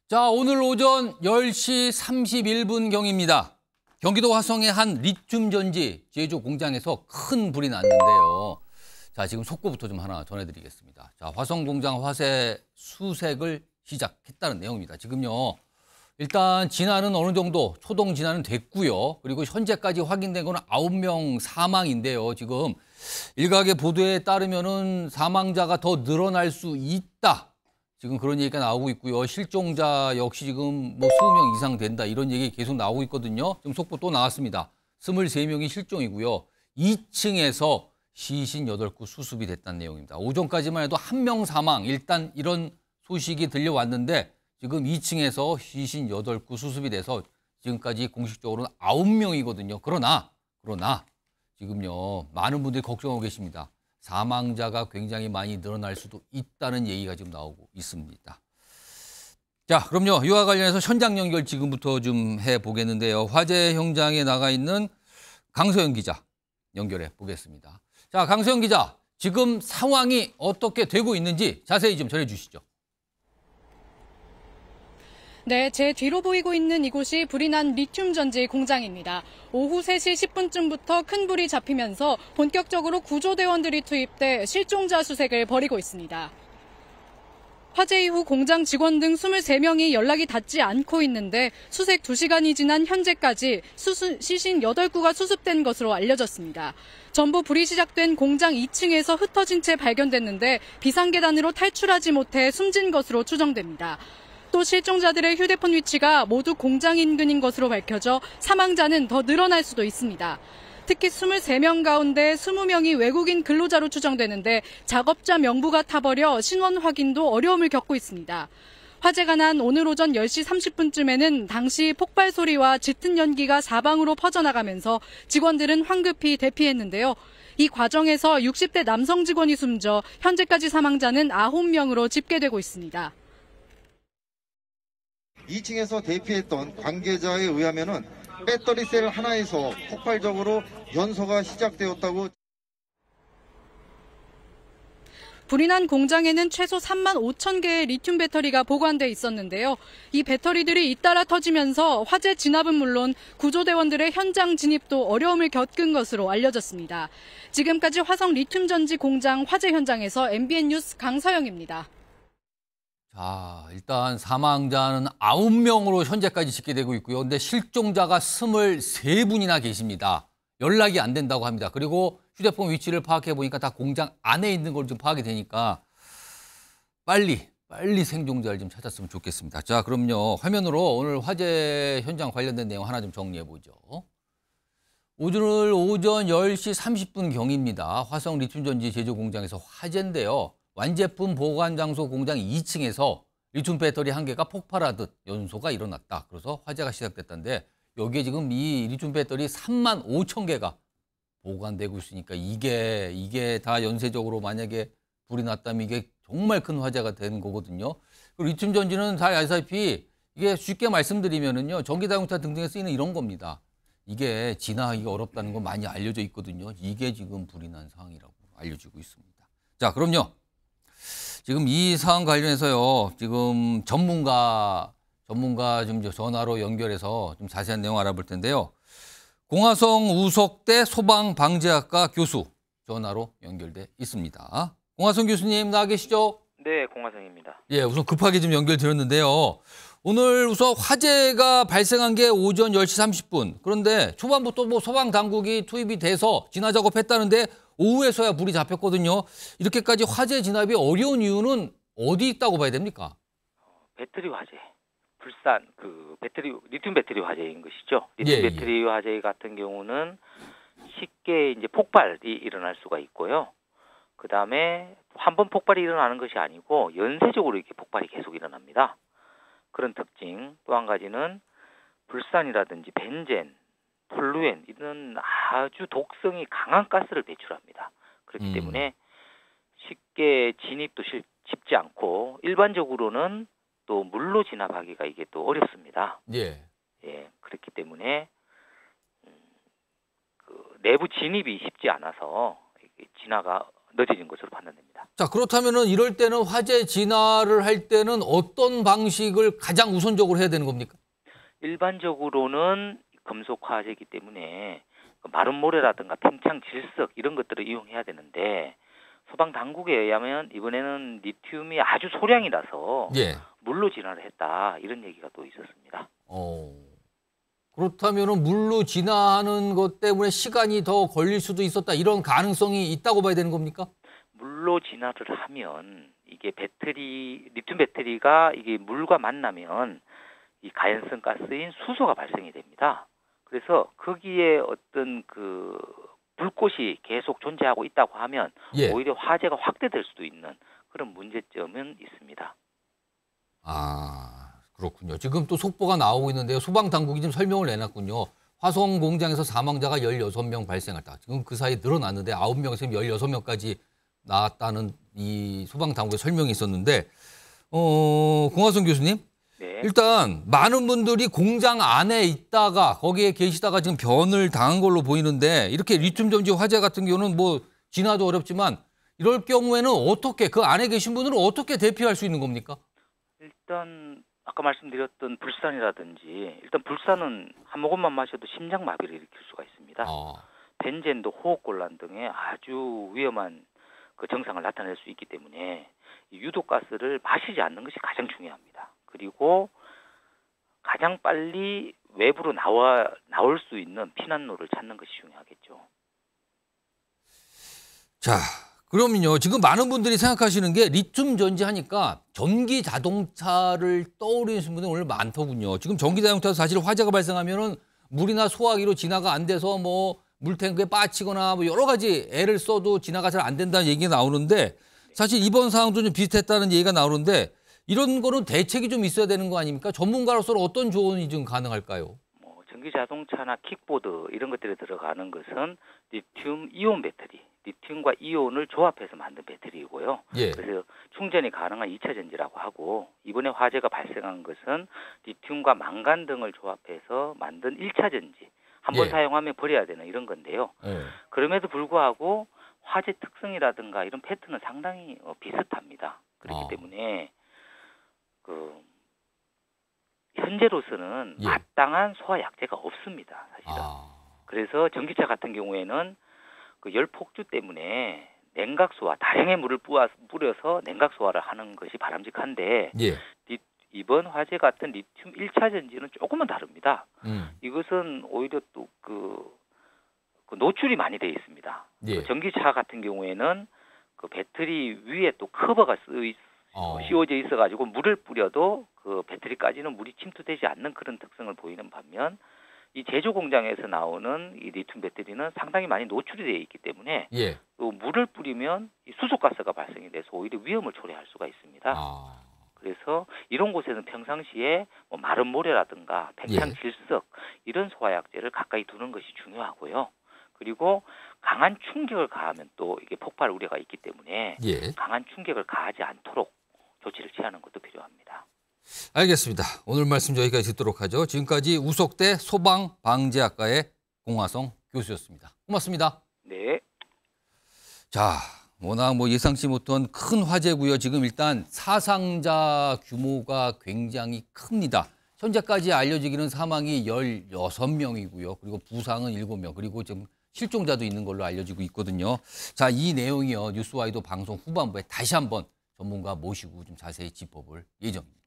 자, 오늘 오전 10시 31분경입니다. 경기도 화성의 한 리튬 전지 제조 공장에서 큰 불이 났는데요. 자, 지금 속보부터 좀 하나 전해드리겠습니다. 자, 화성 공장 화재 수색을 시작했다는 내용입니다. 지금요, 일단 진화는 어느 정도 초동 진화는 됐고요. 그리고 현재까지 확인된 건 9명 사망인데요. 지금 일각의 보도에 따르면은 사망자가 더 늘어날 수 있다. 지금 그런 얘기가 나오고 있고요. 실종자 역시 지금 뭐 20명 이상 된다. 이런 얘기 계속 나오고 있거든요. 지금 속보 또 나왔습니다. 23명이 실종이고요. 2층에서 시신 8구 수습이 됐다는 내용입니다. 오전까지만 해도 1명 사망. 일단 이런 소식이 들려왔는데 지금 2층에서 시신 8구 수습이 돼서 지금까지 공식적으로는 9명이거든요. 그러나 지금요, 많은 분들이 걱정하고 계십니다. 사망자가 굉장히 많이 늘어날 수도 있다는 얘기가 지금 나오고 있습니다. 자, 그럼요. 이와 관련해서 현장 연결 지금부터 좀 해보겠는데요. 화재 현장에 나가 있는 강서영 기자 연결해 보겠습니다. 자, 강서영 기자, 지금 상황이 어떻게 되고 있는지 자세히 좀 전해주시죠. 네, 제 뒤로 보이고 있는 이곳이 불이 난 리튬 전지 공장입니다. 오후 3시 10분쯤부터 큰 불이 잡히면서 본격적으로 구조대원들이 투입돼 실종자 수색을 벌이고 있습니다. 화재 이후 공장 직원 등 23명이 연락이 닿지 않고 있는데 수색 2시간이 지난 현재까지 시신 8구가 수습된 것으로 알려졌습니다. 전부 불이 시작된 공장 2층에서 흩어진 채 발견됐는데 비상계단으로 탈출하지 못해 숨진 것으로 추정됩니다. 또 실종자들의 휴대폰 위치가 모두 공장 인근인 것으로 밝혀져 사망자는 더 늘어날 수도 있습니다. 특히 23명 가운데 20명이 외국인 근로자로 추정되는데 작업자 명부가 타버려 신원 확인도 어려움을 겪고 있습니다. 화재가 난 오늘 오전 10시 30분쯤에는 당시 폭발 소리와 짙은 연기가 사방으로 퍼져나가면서 직원들은 황급히 대피했는데요. 이 과정에서 60대 남성 직원이 숨져 현재까지 사망자는 9명으로 집계되고 있습니다. 2층에서 대피했던 관계자에 의하면은 배터리 셀 하나에서 폭발적으로 연소가 시작되었다고. 불이 난 공장에는 최소 3만 5천 개의 리튬 배터리가 보관돼 있었는데요. 이 배터리들이 잇따라 터지면서 화재 진압은 물론 구조대원들의 현장 진입도 어려움을 겪은 것으로 알려졌습니다. 지금까지 화성 리튬 전지 공장 화재 현장에서 MBN 뉴스 강서영입니다. 자, 일단 사망자는 9명으로 현재까지 집계되고 있고요. 근데 실종자가 23분이나 계십니다. 연락이 안 된다고 합니다. 그리고 휴대폰 위치를 파악해 보니까 다 공장 안에 있는 걸 좀 파악이 되니까 빨리 생존자를 좀 찾았으면 좋겠습니다. 자, 그럼요. 화면으로 오늘 화재 현장 관련된 내용 하나 좀 정리해 보죠. 오늘 오전 10시 30분경입니다. 화성 리튬 전지 제조 공장에서 화재인데요. 완제품 보관 장소 공장 2층에서 리튬 배터리 한 개가 폭발하듯 연소가 일어났다. 그래서 화재가 시작됐다는데 여기에 지금 이 리튬 배터리 3만 5천 개가 보관되고 있으니까 이게 다 연쇄적으로 만약에 불이 났다면 이게 정말 큰 화재가 되는 거거든요. 그리고 리튬 전지는 잘 아시다시피 이게 쉽게 말씀드리면은요, 전기 자동차 등등에 쓰이는 이런 겁니다. 이게 진화하기가 어렵다는 건 많이 알려져 있거든요. 이게 지금 불이 난 상황이라고 알려지고 있습니다. 자, 그럼요. 지금 이 사안 관련해서요, 지금 전문가 좀 전화로 연결해서 좀 자세한 내용 알아볼 텐데요. 공화성 우석대 소방방재학과 교수 전화로 연결돼 있습니다. 공화성 교수님 나와 계시죠? 네, 공화성입니다. 예, 우선 급하게 좀 연결드렸는데요. 오늘 우선 화재가 발생한 게 오전 10시 30분. 그런데 초반부터 뭐 소방당국이 투입이 돼서 진화 작업했다는데 오후에서야 불이 잡혔거든요. 이렇게까지 화재 진압이 어려운 이유는 어디 있다고 봐야 됩니까? 배터리 화재, 불산 리튬 배터리 화재인 것이죠. 리튬 배터리 화재 같은 경우는 쉽게 이제 폭발이 일어날 수가 있고요. 그 다음에 한 번 폭발이 일어나는 것이 아니고 연쇄적으로 이렇게 폭발이 계속 일어납니다. 그런 특징. 또 한 가지는 불산이라든지 벤젠, 톨루엔 이런 아주 독성이 강한 가스를 배출합니다. 그렇기 때문에 쉽게 진입도 쉽지 않고 일반적으로는 또 물로 진압하기가 이게 또 어렵습니다. 예. 예, 그렇기 때문에 내부 진입이 쉽지 않아서 진화가 늦어진 것으로 판단됩니다. 자, 그렇다면은 이럴 때는 화재 진화를 할 때는 어떤 방식을 가장 우선적으로 해야 되는 겁니까? 일반적으로는 금속 화재이기 때문에 마른 모래라든가 팽창 질석 이런 것들을 이용해야 되는데 소방 당국에 의하면 이번에는 리튬이 아주 소량이라서 예. 물로 진화를 했다 이런 얘기가 또 있었습니다. 그렇다면은 물로 진화하는 것 때문에 시간이 더 걸릴 수도 있었다 이런 가능성이 있다고 봐야 되는 겁니까? 물로 진화를 하면 이게 리튬 배터리가 이게 물과 만나면 이 가연성 가스인 수소가 발생이 됩니다. 그래서 거기에 어떤 그 불꽃이 계속 존재하고 있다고 하면 예. 오히려 화재가 확대될 수도 있는 그런 문제점은 있습니다. 아, 그렇군요. 지금 또 속보가 나오고 있는데요. 소방당국이 좀 설명을 내놨군요. 화성 공장에서 사망자가 16명 발생했다. 지금 그 사이 늘어났는데 9명에서 지금 16명까지 나왔다는 이 소방당국의 설명이 있었는데, 공화성 교수님, 네. 일단 많은 분들이 공장 안에 있다가 거기에 계시다가 지금 변을 당한 걸로 보이는데 이렇게 리튬 전지 화재 같은 경우는 뭐 진화도 어렵지만 이럴 경우에는 어떻게 그 안에 계신 분들은 어떻게 대피할 수 있는 겁니까? 일단 아까 말씀드렸던 불산이라든지 일단 불산은 한 모금만 마셔도 심장마비를 일으킬 수가 있습니다. 벤젠도 호흡곤란 등의 아주 위험한 그 증상을 나타낼 수 있기 때문에 이 유독가스를 마시지 않는 것이 가장 중요합니다. 그리고 가장 빨리 외부로 나올 수 있는 피난로를 찾는 것이 중요하겠죠. 자, 그러면요. 지금 많은 분들이 생각하시는 게 리튬 전지 하니까 전기 자동차를 떠올리시는 분들이 오늘 많더군요. 지금 전기 자동차도 사실 화재가 발생하면은 물이나 소화기로 진화가 안 돼서 뭐 물탱크에 빠치거나 뭐 여러 가지 애를 써도 진화가 잘 안 된다는 얘기가 나오는데 사실 이번 상황도 좀 비슷했다는 얘기가 나오는데 이런 거는 대책이 좀 있어야 되는 거 아닙니까? 전문가로서는 어떤 조언이 좀 가능할까요? 전기 자동차나 킥보드 이런 것들에 들어가는 것은 리튬 이온 배터리, 리튬과 이온을 조합해서 만든 배터리이고요. 예. 그래서 충전이 가능한 2차 전지라고 하고 이번에 화재가 발생한 것은 리튬과 망간 등을 조합해서 만든 1차 전지. 한번 예. 사용하면 버려야 되는 이런 건데요. 그럼에도 불구하고 화재 특성이라든가 이런 패턴은 상당히 비슷합니다. 그렇기 때문에 현재로서는 예. 마땅한 소화 약제가 없습니다. 사실은. 그래서 전기차 같은 경우에는 그 열 폭주 때문에 냉각소화, 다량의 물을 뿌려서 냉각소화를 하는 것이 바람직한데 예. 이번 화재 같은 리튬 1차 전지는 조금은 다릅니다. 이것은 오히려 또 그 노출이 많이 되어 있습니다. 예. 그 전기차 같은 경우에는 그 배터리 위에 또 커버가 씌워져 있어가지고 물을 뿌려도 그 배터리까지는 물이 침투되지 않는 그런 특성을 보이는 반면 이 제조 공장에서 나오는 이 리튬 배터리는 상당히 많이 노출이 되어 있기 때문에 예. 또 물을 뿌리면 이 수소가스가 발생이 돼서 오히려 위험을 초래할 수가 있습니다. 그래서 이런 곳에는 평상시에 뭐 마른 모래라든가 팽창 질석 이런 소화약제를 가까이 두는 것이 중요하고요. 그리고 강한 충격을 가하면 또 이게 폭발 우려가 있기 때문에 강한 충격을 가하지 않도록 조치를 취하는 것도 필요합니다. 알겠습니다. 오늘 말씀 여기까지 듣도록 하죠. 지금까지 우석대 소방방재학과의 공화성 교수였습니다. 고맙습니다. 네. 자, 워낙 뭐 예상치 못한 큰 화재고요. 지금 일단 사상자 규모가 굉장히 큽니다. 현재까지 알려지기는 사망이 16명이고요. 그리고 부상은 7명. 그리고 지금 실종자도 있는 걸로 알려지고 있거든요. 자, 이 내용이요. 뉴스와이도 방송 후반부에 다시 한번 전문가 모시고 좀 자세히 짚어볼 예정입니다.